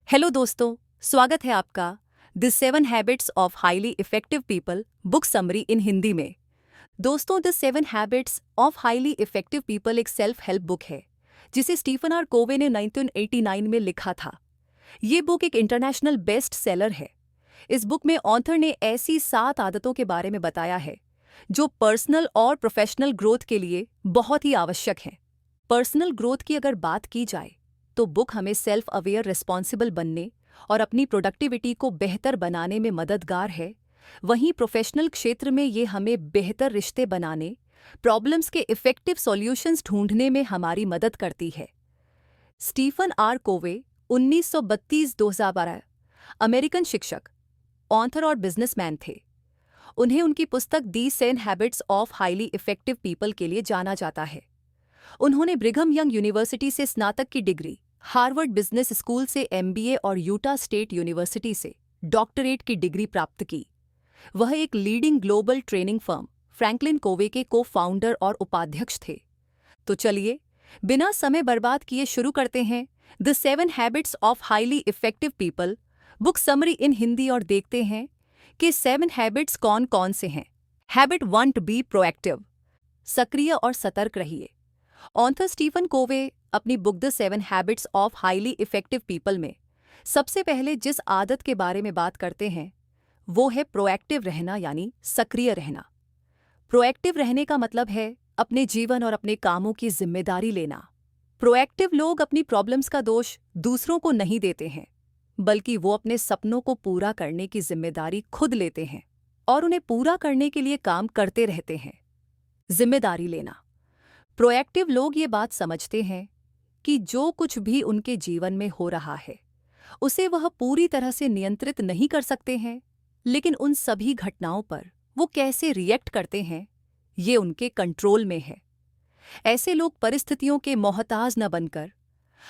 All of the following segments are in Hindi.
हेलो दोस्तों, स्वागत है आपका the 7 habits of highly effective people book summary इन हिंदी में। दोस्तों, the 7 habits of highly effective people एक सेल्फ हेल्प बुक है जिसे स्टीफन आर कोवे ने 1989 में लिखा था। ये बुक एक इंटरनेशनल बेस्ट सेलर है। इस बुक में ऑथर ने ऐसी 7 आदतों के बारे में बताया है जो पर्सनल और प्रोफेशनल ग्रोथ के लिए बहुत ही आवश्यक हैं। पर्सनल ग्रोथ की अगर बात की जाए तो बुक हमें सेल्फ अवेयर रिस्पॉन्सिबल बनने और अपनी प्रोडक्टिविटी को बेहतर बनाने में मददगार है। वहीं प्रोफेशनल क्षेत्र में ये हमें बेहतर रिश्ते बनाने, प्रॉब्लम्स के इफेक्टिव सॉल्यूशंस ढूंढने में हमारी मदद करती है। स्टीफन आर कोवे 1932-2012 अमेरिकन शिक्षक, ऑथर और बिजनेसमैन थे। उन्हें उनकी पुस्तक दी 7 habits of highly effective people के लिए जाना जाता है। उन्होंने ब्रिघम यंग यूनिवर्सिटी से स्नातक की डिग्री, हार्वर्ड बिजनेस स्कूल से एमबीए और यूटा स्टेट यूनिवर्सिटी से डॉक्टरेट की डिग्री प्राप्त की। वह एक leading global training firm Franklin Covey के को-फाउंडर और उपाध्यक्ष थे। तो चलिए, बिना समय बर्बाद किए शुरू करते हैं the 7 habits of highly effective people book summary इन हिंदी और देखते हैं कि 7 हैबिट्स कौन कौन से हैं। हैबिट 1, बी प्रोएक्टिव, सक्रिय और सतर्क रहिए। ऑथर स्टीफन कोवे अपनी book the 7 habits of highly effective people में सबसे पहले जिस आदत के बारे में बात करते हैं वो है प्रोएक्टिव रहना, यानी सक्रिय रहना। प्रोएक्टिव रहने का मतलब है अपने जीवन और अपने कामों की जिम्मेदारी लेना। प्रोएक्टिव लोग अपनी प्रॉब्लम्स का दोष दूसरों को नहीं देते हैं, बल्कि वो अपने सपनों को पूरा करने की जिम्मेदारी खुद लेते हैं और उन्हें पूरा करने के लिए काम करते रहते हैं। जिम्मेदारी लेना। प्रोएक्टिव लोग ये बात समझते हैं कि जो कुछ भी उनके जीवन में हो रहा है उसे वह पूरी तरह से नियंत्रित नहीं कर सकते हैं, लेकिन उन सभी घटनाओं पर वो कैसे रिएक्ट करते हैं ये उनके कंट्रोल में है। ऐसे लोग परिस्थितियों के मोहताज न बनकर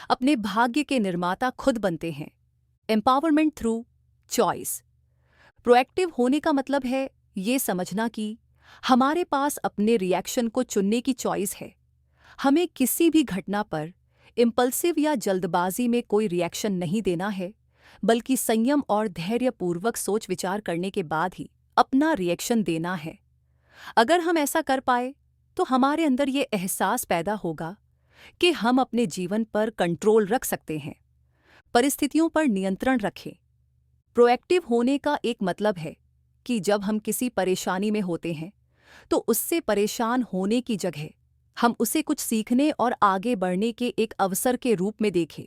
अपने भाग्य के निर्माता खुद बनते हैं। Empowerment through choice. प्रोएक्टिव होने का मतलब है ये समझना कि हमारे पास अपने रिएक्शन को चुनने की चॉइस है। हमें किसी भी घटना पर इम्पल्सिव या जल्दबाजी में कोई रिएक्शन नहीं देना है, बल्कि संयम और धैर्यपूर्वक सोच विचार करने के बाद ही अपना रिएक्शन देना है। अगर हम ऐसा कर पाए तो हमारे अंदर ये एहसास पैदा होगा कि हम अपने जीवन पर कंट्रोल रख सकते हैं, परिस्थितियों पर नियंत्रण रखें। प्रोएक्टिव होने का एक मतलब है कि जब हम किसी परेशानी में होते हैं तो उससे परेशान होने की जगह हम उसे कुछ सीखने और आगे बढ़ने के एक अवसर के रूप में देखें।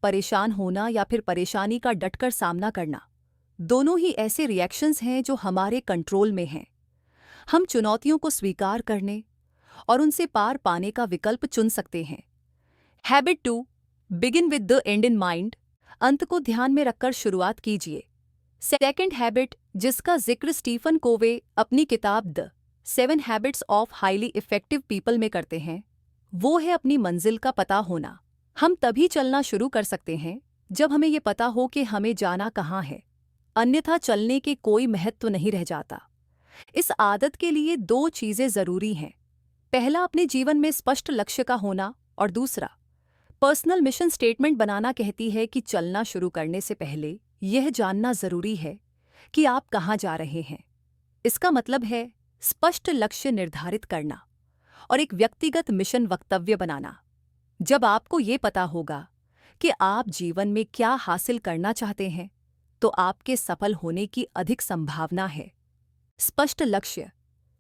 परेशान होना या फिर परेशानी का डटकर सामना करना, दोनों ही ऐसे रिएक्शंस हैं जो हमारे कंट्रोल में हैं। हम चुनौतियों को स्वीकार करने और उनसे पार पाने का विकल्प चुन सकते हैं। Habit 2, begin with the and in mind, अंत को ध्यान में रखकर शुरुआत कीजिए। सेकंड हैबिट जिसका जिक्र स्टीफन कोवे अपनी किताब the 7 habits of highly effective people में करते हैं, वो है अपनी मंजिल का पता होना। हम तभी चलना शुरू कर सकते हैं जब हमें ये पता हो कि हमें जाना कहाँ है, अन्यथा चलने के कोई महत्व नहीं रह जाता। इस आदत के लिए 2 चीज़ें ज़रूरी हैं। पहला, अपने जीवन में स्पष्ट लक्ष्य का होना, और दूसरा, पर्सनल मिशन स्टेटमेंट बनाना कहती है कि चलना शुरू करने से पहले यह जानना ज़रूरी है कि आप कहाँ जा रहे हैं। इसका मतलब है स्पष्ट लक्ष्य निर्धारित करना और एक व्यक्तिगत मिशन वक्तव्य बनाना। जब आपको ये पता होगा कि आप जीवन में क्या हासिल करना चाहते हैं, तो आपके सफल होने की अधिक संभावना है। स्पष्ट लक्ष्य।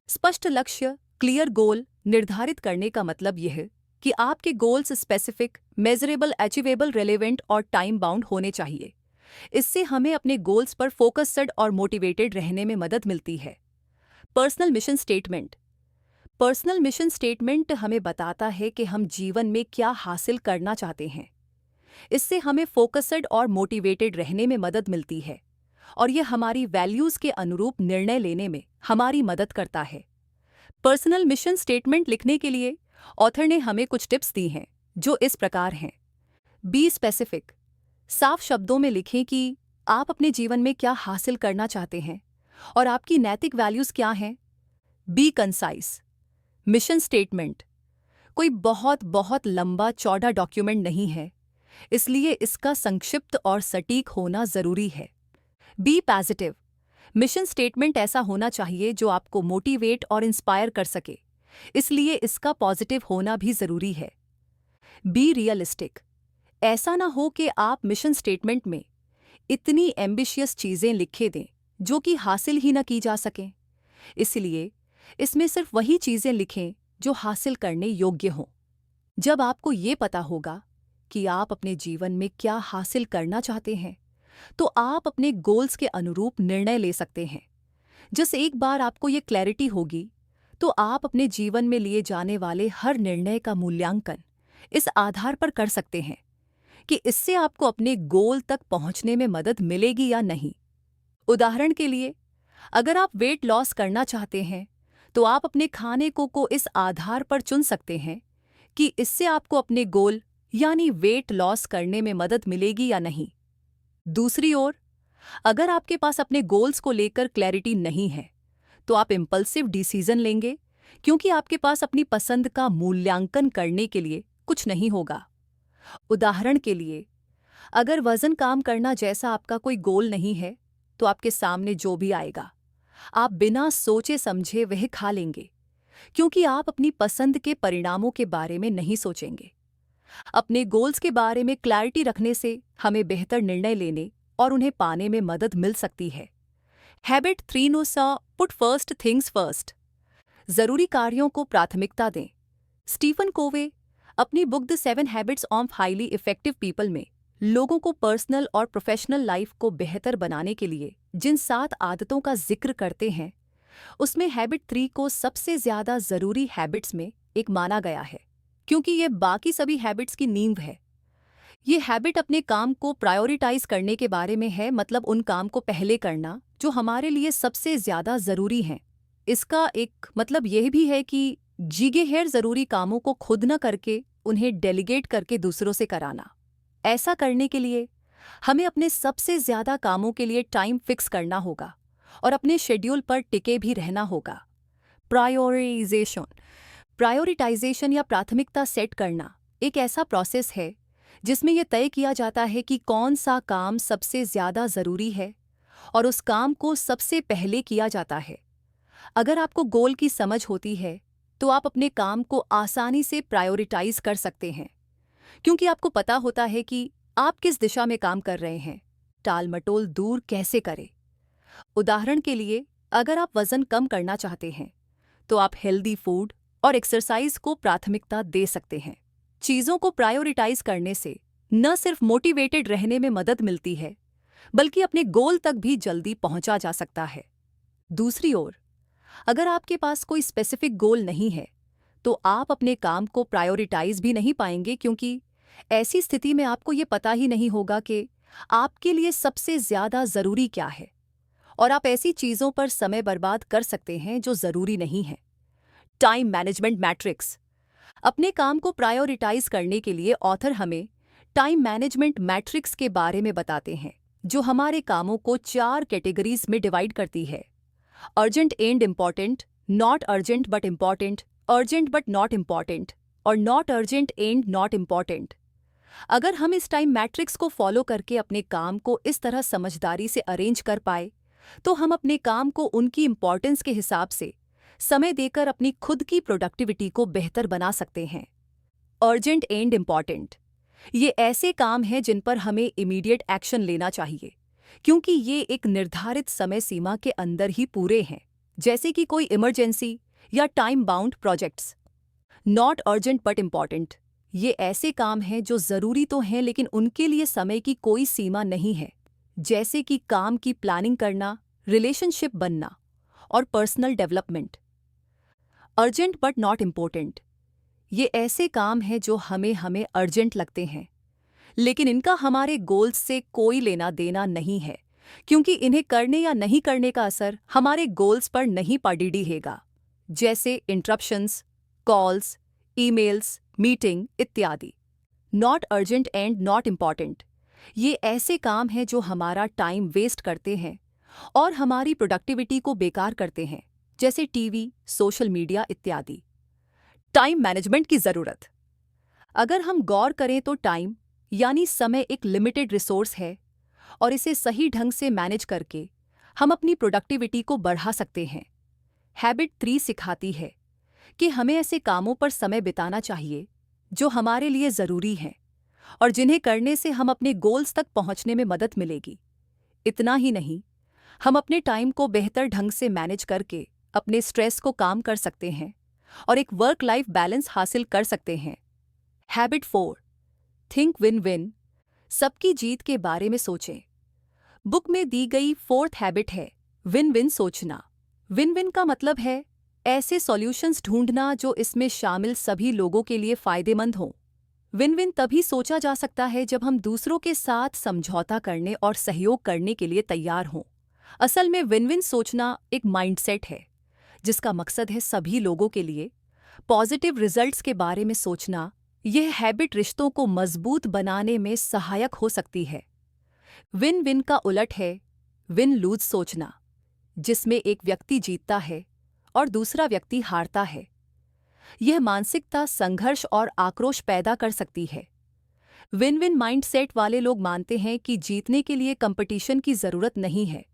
स्पष्ट लक्ष्य, क्लियर गोल निर्धारित करने का मतलब यह है कि आपके goals specific, measurable, achievable, relevant और टाइम बाउंड होने चाहिए। इससे हमें अपने गोल्स पर फोकस्ड और मोटिवेटेड रहने में मदद मिलती है। Personal mission statement. Personal mission statement हमें बताता है कि हम जीवन में क्या हासिल करना चाहते हैं। इससे हमें फोकस्ड और मोटिवेटेड रहने में मदद मिलती है और यह हमारी वैल्यूज़ के अनुरूप निर्णय लेने में हमारी मदद करता है। पर्सनल मिशन स्टेटमेंट लिखने के लिए ऑथर ने हमें कुछ टिप्स दी हैं जो इस प्रकार हैं। Be specific. साफ शब्दों में लिखें कि आप अपने जीवन में क्या हासिल करना चाहते हैं और आपकी नैतिक वैल्यूज़ क्या हैं। B concise. मिशन स्टेटमेंट कोई बहुत बहुत लंबा चौड़ा डॉक्यूमेंट नहीं है, इसलिए इसका संक्षिप्त और सटीक होना जरूरी है। B positive. मिशन स्टेटमेंट ऐसा होना चाहिए जो आपको मोटिवेट और इंस्पायर कर सके, इसलिए इसका पॉजिटिव होना भी जरूरी है। Be realistic. ऐसा ना हो कि आप मिशन स्टेटमेंट में इतनी एम्बिशियस चीजें लिखे दें जो कि हासिल ही न की जा सकें। इसलिए इसमें सिर्फ वही चीजें लिखें जो हासिल करने योग्य हों। जब आपको ये पता होगा कि आप अपने जीवन में क्या हासिल करना चाहते हैं, तो आप अपने गोल्स के अनुरूप निर्णय ले सकते हैं। जिस एक बार आपको ये क्लैरिटी होगी, तो आप अपने जीवन में लिए जाने वाले हर निर्णय का मूल्यांकन इस आधार पर कर सकते हैं कि इससे आपको अपने गोल तक पहुंचने में मदद मिलेगी या नहीं। उदाहरण के लिए, अगर आप वेट लॉस करना चाहते हैं, तो आप अपने खाने को इस आधार पर चुन सकते हैं कि इससे आपको अपने गोल यानी वेट लॉस करने में मदद मिलेगी या नहीं। दूसरी ओर, अगर आपके पास अपने गोल्स को लेकर क्लैरिटी नहीं है, तो आप इम्पल्सिव डिसीजन लेंगे क्योंकि आपके पास अपनी पसंद का मूल्यांकन करने के लिए कुछ नहीं होगा। उदाहरण के लिए, अगर वजन कम करना जैसा आपका कोई गोल नहीं है, तो आपके सामने जो भी आएगा, आप बिना सोचे समझे वह खा लेंगे क्योंकि आप अपनी पसंद के परिणामों के बारे में नहीं सोचेंगे। अपने गोल्स के बारे में क्लैरिटी रखने से हमें बेहतर निर्णय लेने और उन्हें पाने में मदद मिल सकती है। Habit 3 put first things first. जरूरी कार्यों को प्राथमिकता दें। स्टीफन कोवे अपनी book the 7 habits of highly effective people में लोगों को पर्सनल और प्रोफेशनल लाइफ को बेहतर बनाने के लिए जिन 7 आदतों का जिक्र करते हैं, उसमें हैबिट 3 को सबसे ज्यादा जरूरी हैबिट्स में एक माना गया है, क्योंकि ये बाकी सभी हैबिट्स की नींव है। ये हैबिट अपने काम को प्रायोरिटाइज करने के बारे में है, मतलब उन काम को पहले करना जो हमारे लिए सबसे ज्यादा जरूरी हैं। इसका एक मतलब यह भी है कि जीगे जरूरी कामों को खुद न करके उन्हें डेलीगेट करके दूसरों से कराना। ऐसा करने के लिए हमें अपने सबसे ज्यादा कामों के लिए टाइम फिक्स करना होगा और अपने शेड्यूल पर टिके भी रहना होगा। प्रायोरिटाइजेशन या प्राथमिकता सेट करना एक ऐसा प्रोसेस है जिसमें यह तय किया जाता है कि कौन सा काम सबसे ज्यादा जरूरी है और उस काम को सबसे पहले किया जाता है। अगर आपको गोल की समझ होती है, तो आप अपने काम को आसानी से प्रायोरिटाइज कर सकते हैं, क्योंकि आपको पता होता है कि आप किस दिशा में काम कर रहे हैं। टाल मटोल दूर कैसे करें। उदाहरण के लिए, अगर आप वजन कम करना चाहते हैं, तो आप हेल्दी फूड और एक्सरसाइज को प्राथमिकता दे सकते हैं। चीजों को प्रायोरिटाइज करने से न सिर्फ मोटिवेटेड रहने में मदद मिलती है, बल्कि अपने गोल तक भी जल्दी पहुंचा जा सकता है। दूसरी ओर, अगर आपके पास कोई स्पेसिफिक गोल नहीं है, तो आप अपने काम को प्रायोरिटाइज भी नहीं पाएंगे, क्योंकि ऐसी स्थिति में आपको ये पता ही नहीं होगा कि आपके लिए सबसे ज्यादा जरूरी क्या है, और आप ऐसी चीजों पर समय बर्बाद कर सकते हैं जो जरूरी नहीं है। Time management matrix. अपने काम को प्रायोरिटाइज करने के लिए ऑथर हमें टाइम मैनेजमेंट मैट्रिक्स के बारे में बताते हैं, जो हमारे कामों को 4 कैटेगरीज में डिवाइड करती है। Urgent and important, not urgent but important, urgent but not important और not urgent and not important. अगर हम इस टाइम मैट्रिक्स को फॉलो करके अपने काम को इस तरह समझदारी से अरेंज कर पाए, तो हम अपने काम को उनकी इम्पॉर्टेंस के हिसाब से समय देकर अपनी खुद की प्रोडक्टिविटी को बेहतर बना सकते हैं। अर्जेंट एंड इम्पॉर्टेंट, ये ऐसे काम हैं जिन पर हमें इमीडिएट एक्शन लेना चाहिए, क्योंकि ये एक निर्धारित समय सीमा के अंदर ही पूरे हैं, जैसे कि कोई इमरजेंसी या time bound projects. Not urgent but important, ये ऐसे काम हैं जो जरूरी तो हैं लेकिन उनके लिए समय की कोई सीमा नहीं है, जैसे कि काम की प्लानिंग करना, रिलेशनशिप बनना और personal development. Urgent but not important, ये ऐसे काम हैं जो हमें अर्जेंट लगते हैं, लेकिन इनका हमारे गोल्स से कोई लेना देना नहीं है, क्योंकि इन्हें करने या नहीं करने का असर हमारे गोल्स पर नहीं पड़ेगा, जैसे इंटरप्शंस, कॉल्स, ईमेल्स, मीटिंग इत्यादि। Not urgent and not important, ये ऐसे काम हैं जो हमारा टाइम वेस्ट करते हैं और हमारी प्रोडक्टिविटी को बेकार करते हैं, जैसे टीवी, सोशल मीडिया इत्यादि। टाइम मैनेजमेंट की जरूरत। अगर हम गौर करें तो टाइम यानी समय एक लिमिटेड रिसोर्स है और इसे सही ढंग से मैनेज करके हम अपनी प्रोडक्टिविटी को बढ़ा सकते हैं। हैबिट 3 सिखाती है कि हमें ऐसे कामों पर समय बिताना चाहिए जो हमारे लिए ज़रूरी हैं और जिन्हें करने से हम अपने गोल्स तक पहुंचने में मदद मिलेगी। इतना ही नहीं, हम अपने टाइम को बेहतर ढंग से मैनेज करके अपने स्ट्रेस को कम कर सकते हैं और एक वर्क लाइफ बैलेंस हासिल कर सकते हैं। हैबिट 4, थिंक विन विन, सबकी जीत के बारे में सोचें। बुक में दी गई 4th हैबिट है विन विन सोचना। विन विन का मतलब है ऐसे सॉल्यूशंस ढूंढना जो इसमें शामिल सभी लोगों के लिए फायदेमंद हों। विन विन तभी सोचा जा सकता है जब हम दूसरों के साथ समझौता करने और सहयोग करने के लिए तैयार हों। असल में विन विन सोचना एक माइंडसेट है जिसका मकसद है सभी लोगों के लिए पॉजिटिव रिजल्ट्स के बारे में सोचना। यह हैबिट रिश्तों को मजबूत बनाने में सहायक हो सकती है। विन विन का उलट है विन लूज सोचना, जिसमें एक व्यक्ति जीतता है और दूसरा व्यक्ति हारता है। यह मानसिकता संघर्ष और आक्रोश पैदा कर सकती है। विन विन माइंडसेट वाले लोग मानते हैं कि जीतने के लिए कंपटीशन की जरूरत नहीं है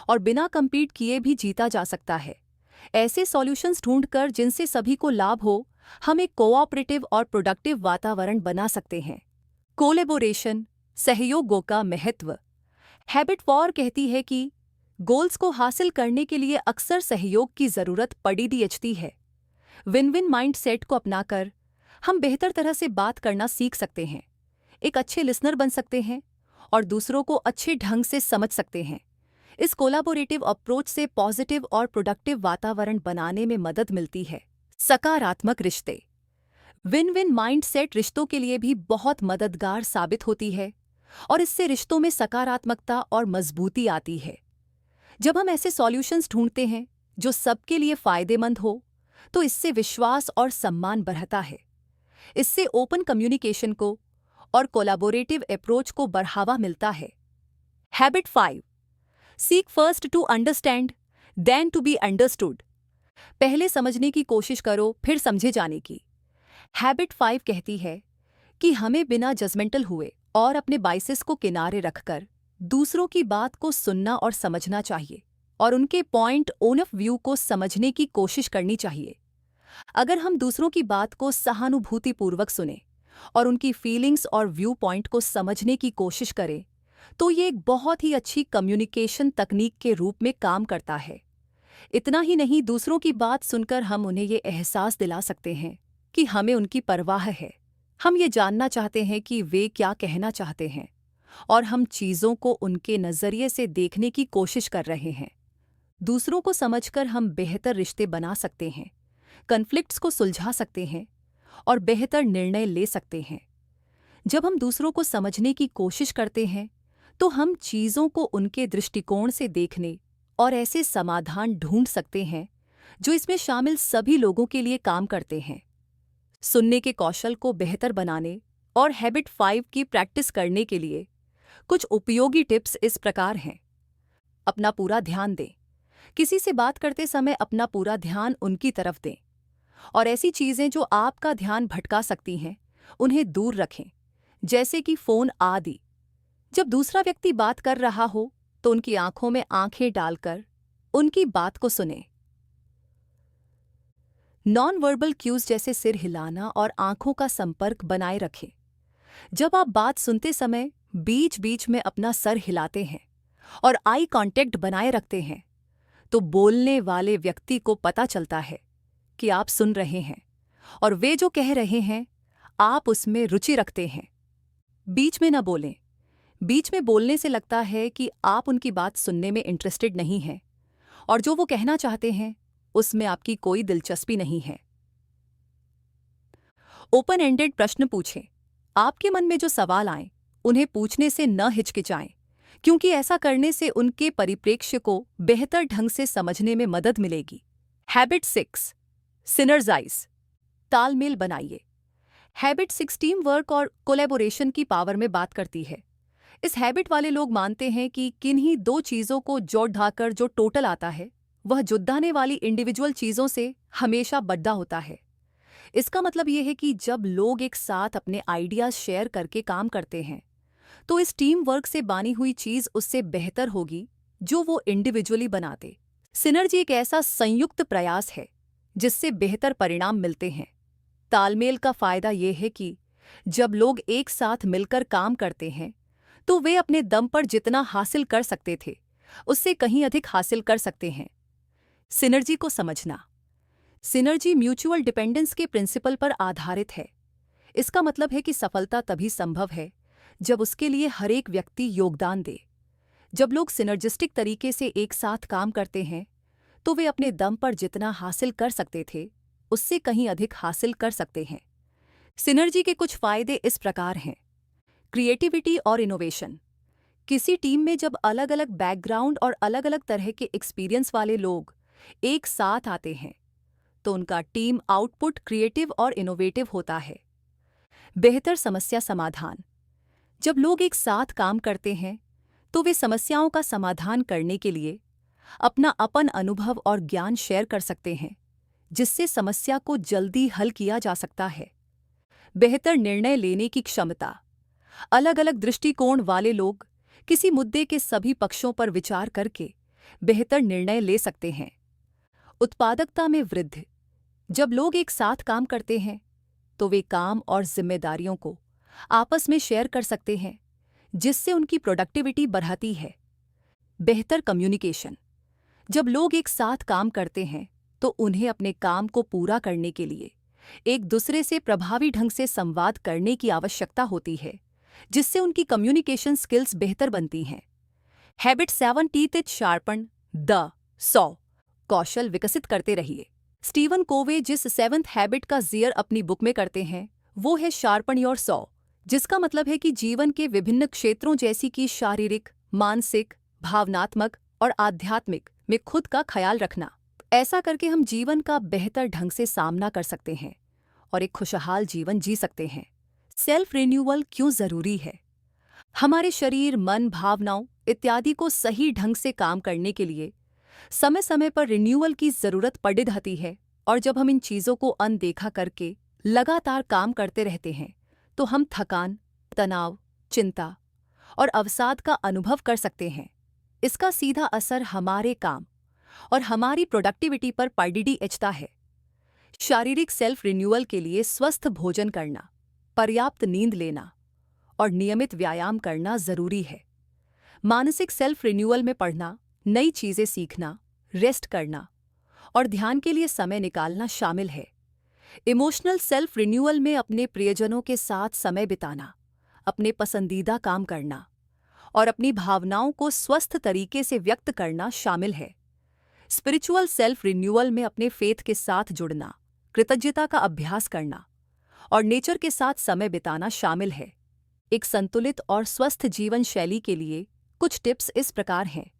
और बिना कंपीट किए भी जीता जा सकता है। ऐसे सॉल्यूशंस ढूंढकर जिनसे सभी को लाभ हो, हम एक कोऑपरेटिव और प्रोडक्टिव वातावरण बना सकते हैं। कोलैबोरेशन, सहयोगों का महत्व। हैबिट 4 कहती है कि गोल्स को हासिल करने के लिए अक्सर सहयोग की जरूरत पड़ती है। विन विन माइंडसेट को अपनाकर हम बेहतर तरह से बात करना सीख सकते हैं, एक अच्छे लिसनर बन सकते हैं और दूसरों को अच्छे ढंग से समझ सकते हैं। इस कोलैबोरेटिव अप्रोच से पॉजिटिव और प्रोडक्टिव वातावरण बनाने में मदद मिलती है। सकारात्मक रिश्ते। विन विन माइंडसेट रिश्तों के लिए भी बहुत मददगार साबित होती है और इससे रिश्तों में सकारात्मकता और मजबूती आती है। जब हम ऐसे सॉल्यूशंस ढूंढते हैं जो सबके लिए फायदेमंद हो, तो इससे विश्वास और सम्मान बढ़ता है। इससे ओपन कम्युनिकेशन को और कोलैबोरेटिव अप्रोच को बढ़ावा मिलता है। Habit 5, seek first to understand then to be understood. पहले समझने की कोशिश करो, फिर समझे जाने की। हैबिट 5 कहती है कि हमें बिना जजमेंटल हुए और अपने बाइसेस को किनारे रखकर दूसरों की बात को सुनना और समझना चाहिए और उनके पॉइंट ऑफ व्यू को समझने की कोशिश करनी चाहिए। अगर हम दूसरों की बात को सहानुभूतिपूर्वक सुने और उनकी फीलिंग्स और व्यू पॉइंट को समझने की कोशिश करें, तो ये एक बहुत ही अच्छी कम्युनिकेशन तकनीक के रूप में काम करता है। इतना ही नहीं, दूसरों की बात सुनकर हम उन्हें ये एहसास दिला सकते हैं कि हमें उनकी परवाह है। हम ये जानना चाहते हैं कि वे क्या कहना चाहते हैं और हम चीज़ों को उनके नज़रिए से देखने की कोशिश कर रहे हैं। दूसरों को समझकर हम बेहतर रिश्ते बना सकते हैं, कॉन्फ्लिक्ट्स को सुलझा सकते हैं और बेहतर निर्णय ले सकते हैं। जब हम दूसरों को समझने की कोशिश करते हैं, तो हम चीज़ों को उनके दृष्टिकोण से देखने और ऐसे समाधान ढूंढ सकते हैं जो इसमें शामिल सभी लोगों के लिए काम करते हैं। सुनने के कौशल को बेहतर बनाने और हैबिट 5 की प्रैक्टिस करने के लिए कुछ उपयोगी टिप्स इस प्रकार हैं। अपना पूरा ध्यान दें। किसी से बात करते समय अपना पूरा ध्यान उनकी तरफ दें और ऐसी चीज़ें जो आपका ध्यान भटका सकती हैं, उन्हें दूर रखें, जैसे कि फ़ोन आदि। जब दूसरा व्यक्ति बात कर रहा हो, तो उनकी आंखों में आंखें डालकर उनकी बात को सुनें। नॉन वर्बल क्यूज जैसे सिर हिलाना और आंखों का संपर्क बनाए रखें। जब आप बात सुनते समय बीच बीच में अपना सर हिलाते हैं और आई कांटेक्ट बनाए रखते हैं, तो बोलने वाले व्यक्ति को पता चलता है कि आप सुन रहे हैं और वे जो कह रहे हैं आप उसमें रुचि रखते हैं। बीच में न बोलें। बीच में बोलने से लगता है कि आप उनकी बात सुनने में इंटरेस्टेड नहीं हैं और जो वो कहना चाहते हैं उसमें आपकी कोई दिलचस्पी नहीं है। ओपन एंडेड प्रश्न पूछें। आपके मन में जो सवाल आए उन्हें पूछने से न हिचकिचाएं, क्योंकि ऐसा करने से उनके परिप्रेक्ष्य को बेहतर ढंग से समझने में मदद मिलेगी। हैबिट 6, सिनर्जाइज, तालमेल बनाइए। हैबिट 6 टीम वर्क और कोलैबोरेशन की पावर में बात करती है। इस हैबिट वाले लोग मानते हैं कि किन्हीं दो चीज़ों को जोड़ ढाकर जो टोटल आता है, वह जुड़ाने वाली इंडिविजुअल चीज़ों से हमेशा बड़ा होता है। इसका मतलब ये है कि जब लोग एक साथ अपने आइडियाज शेयर करके काम करते हैं तो इस टीम वर्क से बनी हुई चीज उससे बेहतर होगी जो वो इंडिविजुअली बनाते। सिनर्जी एक ऐसा संयुक्त प्रयास है जिससे बेहतर परिणाम मिलते हैं। तालमेल का फायदा यह है कि जब लोग एक साथ मिलकर काम करते हैं तो वे अपने दम पर जितना हासिल कर सकते थे उससे कहीं अधिक हासिल कर सकते हैं। सिनर्जी को समझना। सिनर्जी म्यूचुअल डिपेंडेंस के प्रिंसिपल पर आधारित है। इसका मतलब है कि सफलता तभी संभव है जब उसके लिए हर एक व्यक्ति योगदान दे। जब लोग सिनर्जिस्टिक तरीके से एक साथ काम करते हैं तो वे अपने दम पर जितना हासिल कर सकते थे उससे कहीं अधिक हासिल कर सकते हैं। सिनर्जी के कुछ फायदे इस प्रकार हैं। क्रिएटिविटी और इनोवेशन। किसी टीम में जब अलग अलग बैकग्राउंड और अलग अलग तरह के एक्सपीरियंस वाले लोग एक साथ आते हैं तो उनका टीम आउटपुट क्रिएटिव और इनोवेटिव होता है। बेहतर समस्या समाधान। जब लोग एक साथ काम करते हैं तो वे समस्याओं का समाधान करने के लिए अपना अपन अनुभव और ज्ञान शेयर कर सकते हैं जिससे समस्या को जल्दी हल किया जा सकता है। बेहतर निर्णय लेने की क्षमता। अलग अलग दृष्टिकोण वाले लोग किसी मुद्दे के सभी पक्षों पर विचार करके बेहतर निर्णय ले सकते हैं। उत्पादकता में वृद्धि। जब लोग एक साथ काम करते हैं तो वे काम और जिम्मेदारियों को आपस में शेयर कर सकते हैं जिससे उनकी प्रोडक्टिविटी बढ़ती है। बेहतर कम्युनिकेशन। जब लोग एक साथ काम करते हैं तो उन्हें अपने काम को पूरा करने के लिए एक दूसरे से प्रभावी ढंग से संवाद करने की आवश्यकता होती है जिससे उनकी कम्युनिकेशन स्किल्स बेहतर बनती हैं। हैबिट 7 टीथ शार्पन द 100 कौशल विकसित करते रहिए। स्टीवन कोवे जिस 7th हैबिट का जिक्र अपनी बुक में करते हैं वो है शार्पन योर 100, जिसका मतलब है कि जीवन के विभिन्न क्षेत्रों जैसी कि शारीरिक, मानसिक, भावनात्मक और आध्यात्मिक में खुद का ख्याल रखना। ऐसा करके हम जीवन का बेहतर ढंग से सामना कर सकते हैं और एक खुशहाल जीवन जी सकते हैं। सेल्फ रिन्यूअल क्यों जरूरी है? हमारे शरीर, मन, भावनाओं इत्यादि को सही ढंग से काम करने के लिए समय समय पर रिन्यूअल की जरूरत पड़ जाती है और जब हम इन चीजों को अनदेखा करके लगातार काम करते रहते हैं तो हम थकान, तनाव, चिंता और अवसाद का अनुभव कर सकते हैं। इसका सीधा असर हमारे काम और हमारी प्रोडक्टिविटी पर पड़ता है। शारीरिक सेल्फ रिन्यूअल के लिए स्वस्थ भोजन करना, पर्याप्त नींद लेना और नियमित व्यायाम करना जरूरी है। मानसिक सेल्फ रिन्यूअल में पढ़ना, नई चीजें सीखना, रेस्ट करना और ध्यान के लिए समय निकालना शामिल है। इमोशनल सेल्फ रिन्यूअल में अपने प्रियजनों के साथ समय बिताना, अपने पसंदीदा काम करना और अपनी भावनाओं को स्वस्थ तरीके से व्यक्त करना शामिल है। स्पिरिचुअल सेल्फ रिन्यूअल में अपने फेथ के साथ जुड़ना, कृतज्ञता का अभ्यास करना और नेचर के साथ समय बिताना शामिल है। एक संतुलित और स्वस्थ जीवन शैली के लिए कुछ टिप्स इस प्रकार हैं।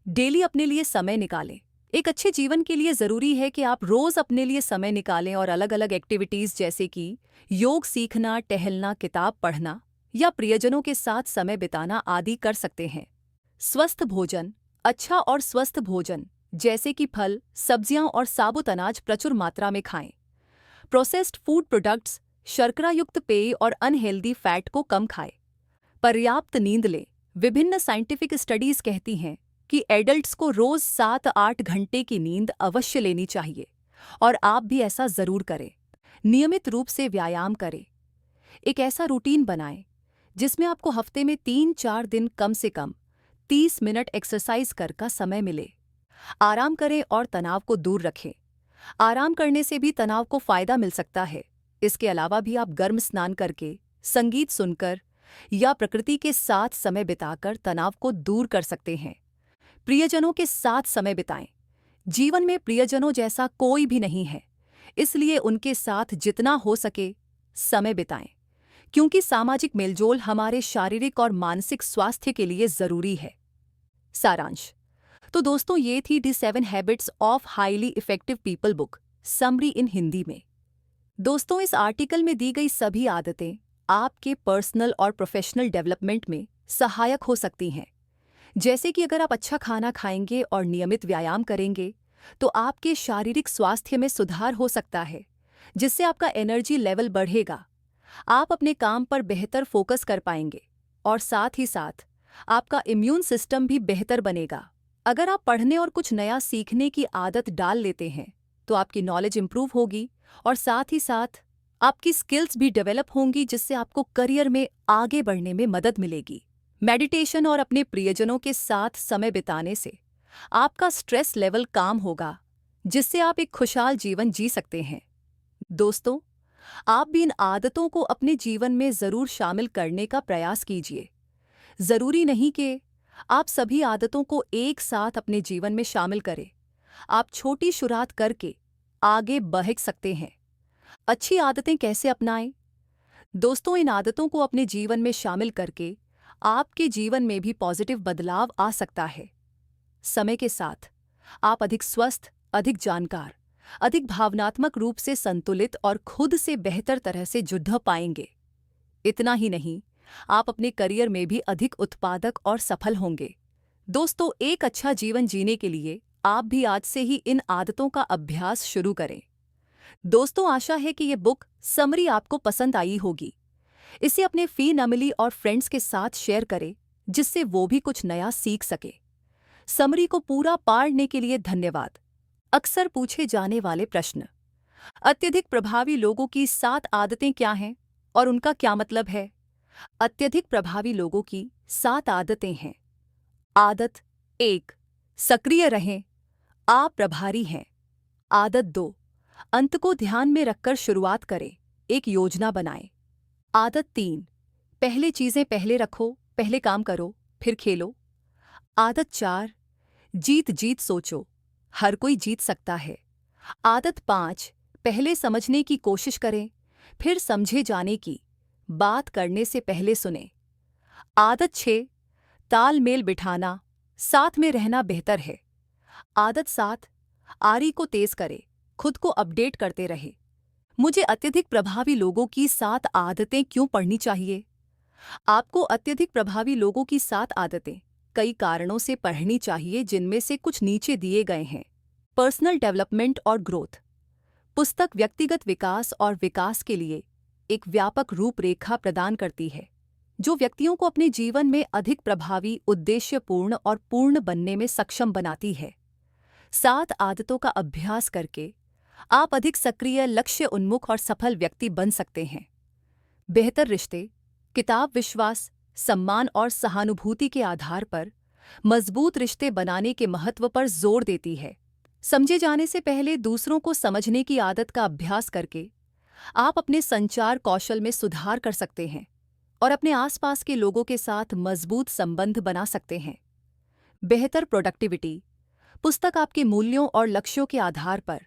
डेली अपने लिए समय निकालें। एक अच्छे जीवन के लिए जरूरी है कि आप रोज अपने लिए समय निकालें और अलग अलग एक्टिविटीज जैसे कि योग सीखना, टहलना, किताब पढ़ना या प्रियजनों के साथ समय बिताना आदि कर सकते हैं। स्वस्थ भोजन। अच्छा और स्वस्थ भोजन जैसे कि फल, सब्जियां और साबुत अनाज प्रचुर मात्रा में खाएं। प्रोसेस्ड फूड प्रोडक्ट्स, शर्करा युक्त पेय और अनहेल्दी फैट को कम खाएं। पर्याप्त नींद लें। विभिन्न साइंटिफिक स्टडीज कहती हैं कि एडल्ट्स को रोज 7-8 घंटे की नींद अवश्य लेनी चाहिए और आप भी ऐसा जरूर करें। नियमित रूप से व्यायाम करें। एक ऐसा रूटीन बनाएं जिसमें आपको हफ्ते में 3-4 दिन कम से कम 30 मिनट एक्सरसाइज कर का समय मिले। आराम करें और तनाव को दूर रखें। आराम करने से भी तनाव को फायदा मिल सकता है। इसके अलावा भी आप गर्म स्नान करके, संगीत सुनकर या प्रकृति के साथ समय बिताकर तनाव को दूर कर सकते हैं। प्रियजनों के साथ समय बिताएं। जीवन में प्रियजनों जैसा कोई भी नहीं है, इसलिए उनके साथ जितना हो सके समय बिताएं, क्योंकि सामाजिक मेलजोल हमारे शारीरिक और मानसिक स्वास्थ्य के लिए जरूरी है। सारांश। तो दोस्तों, ये थी the 7 habits of highly effective people book, summary इन हिंदी में। दोस्तों, इस आर्टिकल में दी गई सभी आदतें आपके पर्सनल और प्रोफेशनल डेवलपमेंट में सहायक हो सकती हैं। जैसे कि अगर आप अच्छा खाना खाएंगे और नियमित व्यायाम करेंगे तो आपके शारीरिक स्वास्थ्य में सुधार हो सकता है, जिससे आपका एनर्जी लेवल बढ़ेगा। आप अपने काम पर बेहतर फोकस कर पाएंगे और साथ ही साथ आपका इम्यून सिस्टम भी बेहतर बनेगा। अगर आप पढ़ने और कुछ नया सीखने की आदत डाल लेते हैं तो आपकी नॉलेज इंप्रूव होगी और साथ ही साथ आपकी स्किल्स भी डेवलप होंगी, जिससे आपको करियर में आगे बढ़ने में मदद मिलेगी। मेडिटेशन और अपने प्रियजनों के साथ समय बिताने से आपका स्ट्रेस लेवल कम होगा, जिससे आप एक खुशहाल जीवन जी सकते हैं। दोस्तों, आप भी इन आदतों को अपने जीवन में जरूर शामिल करने का प्रयास कीजिए। जरूरी नहीं कि आप सभी आदतों को एक साथ अपने जीवन में शामिल करें। आप छोटी शुरुआत करके आगे बढ़ सकते हैं। अच्छी आदतें कैसे अपनाएं? दोस्तों, इन आदतों को अपने जीवन में शामिल करके आपके जीवन में भी पॉजिटिव बदलाव आ सकता है। समय के साथ आप अधिक स्वस्थ, अधिक जानकार, अधिक भावनात्मक रूप से संतुलित और खुद से बेहतर तरह से जुड़ पाएंगे। इतना ही नहीं, आप अपने करियर में भी अधिक उत्पादक और सफल होंगे। दोस्तों, एक अच्छा जीवन जीने के लिए आप भी आज से ही इन आदतों का अभ्यास शुरू करें। दोस्तों, आशा है कि ये बुक समरी आपको पसंद आई होगी। इसे अपने फैमिली और फ्रेंड्स के साथ शेयर करें, जिससे वो भी कुछ नया सीख सके। समरी को पूरा पढ़ने के लिए धन्यवाद। अक्सर पूछे जाने वाले प्रश्न। अत्यधिक प्रभावी लोगों की 7 आदतें क्या हैं और उनका क्या मतलब है? अत्यधिक प्रभावी लोगों की 7 आदतें हैं। आदत 1, सक्रिय रहें, आप प्रभारी हैं। आदत 2, अंत को ध्यान में रखकर शुरुआत करें, एक योजना बनाएं। आदत 3, पहले चीजें पहले रखो, पहले काम करो, फिर खेलो। आदत 4, जीत जीत सोचो, हर कोई जीत सकता है। आदत 5, पहले समझने की कोशिश करें, फिर समझे जाने की, बात करने से पहले सुने। आदत 6, तालमेल बिठाना, साथ में रहना बेहतर है। आदत 7, आरी को तेज करे, खुद को अपडेट करते रहे। मुझे अत्यधिक प्रभावी लोगों की 7 आदतें क्यों पढ़नी चाहिए? आपको अत्यधिक प्रभावी लोगों की 7 आदतें कई कारणों से पढ़नी चाहिए, जिनमें से कुछ नीचे दिए गए हैं। पर्सनल डेवलपमेंट और ग्रोथ। पुस्तक व्यक्तिगत विकास और विकास के लिए एक व्यापक रूपरेखा प्रदान करती है, जो व्यक्तियों को अपने जीवन में अधिक प्रभावी, उद्देश्यपूर्ण और पूर्ण बनने में सक्षम बनाती है। 7 आदतों का अभ्यास करके आप अधिक सक्रिय, लक्ष्य उन्मुख और सफल व्यक्ति बन सकते हैं। बेहतर रिश्ते। किताब विश्वास, सम्मान और सहानुभूति के आधार पर मजबूत रिश्ते बनाने के महत्व पर जोर देती है। समझे जाने से पहले दूसरों को समझने की आदत का अभ्यास करके आप अपने संचार कौशल में सुधार कर सकते हैं और अपने आसपास के लोगों के साथ मजबूत संबंध बना सकते हैं। बेहतर प्रोडक्टिविटी। पुस्तक आपके मूल्यों और लक्ष्यों के आधार पर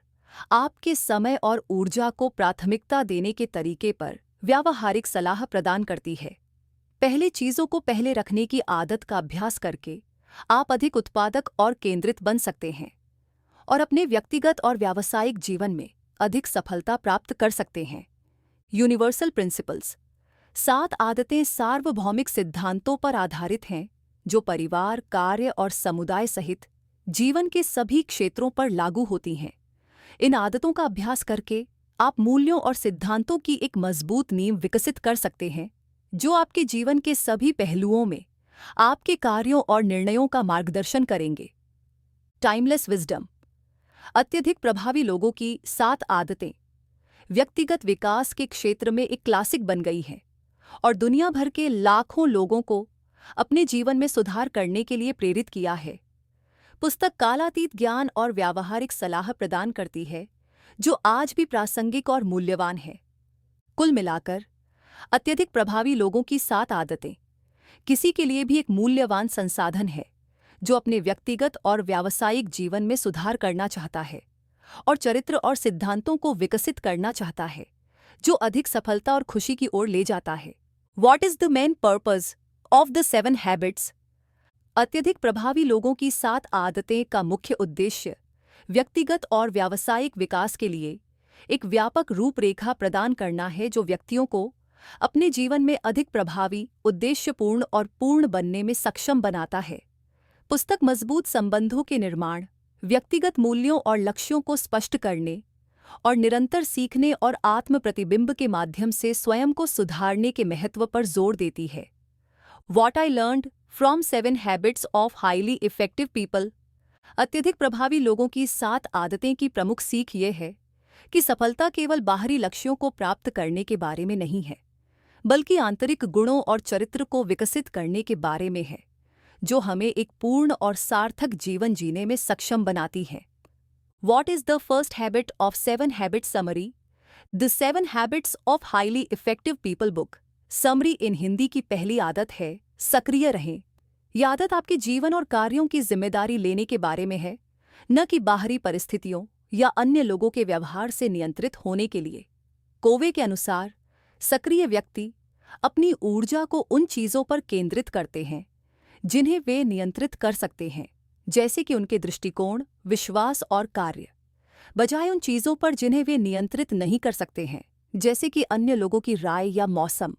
आपके समय और ऊर्जा को प्राथमिकता देने के तरीके पर व्यावहारिक सलाह प्रदान करती है। पहले चीजों को पहले रखने की आदत का अभ्यास करके आप अधिक उत्पादक और केंद्रित बन सकते हैं और अपने व्यक्तिगत और व्यावसायिक जीवन में अधिक सफलता प्राप्त कर सकते हैं। Universal principles. 7 आदतें सार्वभौमिक सिद्धांतों पर आधारित हैं, जो परिवार, कार्य और समुदाय सहित जीवन के सभी क्षेत्रों पर लागू होती हैं। इन आदतों का अभ्यास करके आप मूल्यों और सिद्धांतों की एक मजबूत नींव विकसित कर सकते हैं, जो आपके जीवन के सभी पहलुओं में आपके कार्यों और निर्णयों का मार्गदर्शन करेंगे। Timeless wisdom. अत्यधिक प्रभावी लोगों की 7 आदतें व्यक्तिगत विकास के क्षेत्र में एक क्लासिक बन गई हैं और दुनिया भर के लाखों लोगों को अपने जीवन में सुधार करने के लिए प्रेरित किया है। पुस्तक कालातीत ज्ञान और व्यावहारिक सलाह प्रदान करती है, जो आज भी प्रासंगिक और मूल्यवान है। कुल मिलाकर, अत्यधिक प्रभावी लोगों की 7 आदतें किसी के लिए भी एक मूल्यवान संसाधन है, जो अपने व्यक्तिगत और व्यावसायिक जीवन में सुधार करना चाहता है और चरित्र और सिद्धांतों को विकसित करना चाहता है, जो अधिक सफलता और खुशी की ओर ले जाता है। What is the main purpose of the 7 habits? अत्यधिक प्रभावी लोगों की 7 आदतें का मुख्य उद्देश्य व्यक्तिगत और व्यावसायिक विकास के लिए एक व्यापक रूपरेखा प्रदान करना है, जो व्यक्तियों को अपने जीवन में अधिक प्रभावी, उद्देश्यपूर्ण और पूर्ण बनने में सक्षम बनाता है। पुस्तक मजबूत संबंधों के निर्माण, व्यक्तिगत मूल्यों और लक्ष्यों को स्पष्ट करने और निरंतर सीखने और आत्म प्रतिबिंब के माध्यम से स्वयं को सुधारने के महत्व पर जोर देती है। What I learned from 7 Habits of Highly Effective People। अत्यधिक प्रभावी लोगों की 7 आदतें की प्रमुख सीख ये है कि सफलता केवल बाहरी लक्ष्यों को प्राप्त करने के बारे में नहीं है, बल्कि आंतरिक गुणों और चरित्र को विकसित करने के बारे में है, जो हमें एक पूर्ण और सार्थक जीवन जीने में सक्षम बनाती है। What is the first habit of 7 Habits Summary? The 7 Habits of Highly Effective People Book। Summary इन हिंदी की पहली आदत है सक्रिय रहें। यह आदत आपके जीवन और कार्यों की जिम्मेदारी लेने के बारे में है, न कि बाहरी परिस्थितियों या अन्य लोगों के व्यवहार से नियंत्रित होने के लिए। कोवे के अनुसार सक्रिय व्यक्ति अपनी ऊर्जा को उन चीज़ों पर केंद्रित करते हैं जिन्हें वे नियंत्रित कर सकते हैं, जैसे कि उनके दृष्टिकोण, विश्वास और कार्य, बजाय उन चीज़ों पर जिन्हें वे नियंत्रित नहीं कर सकते हैं, जैसे कि अन्य लोगों की राय या मौसम।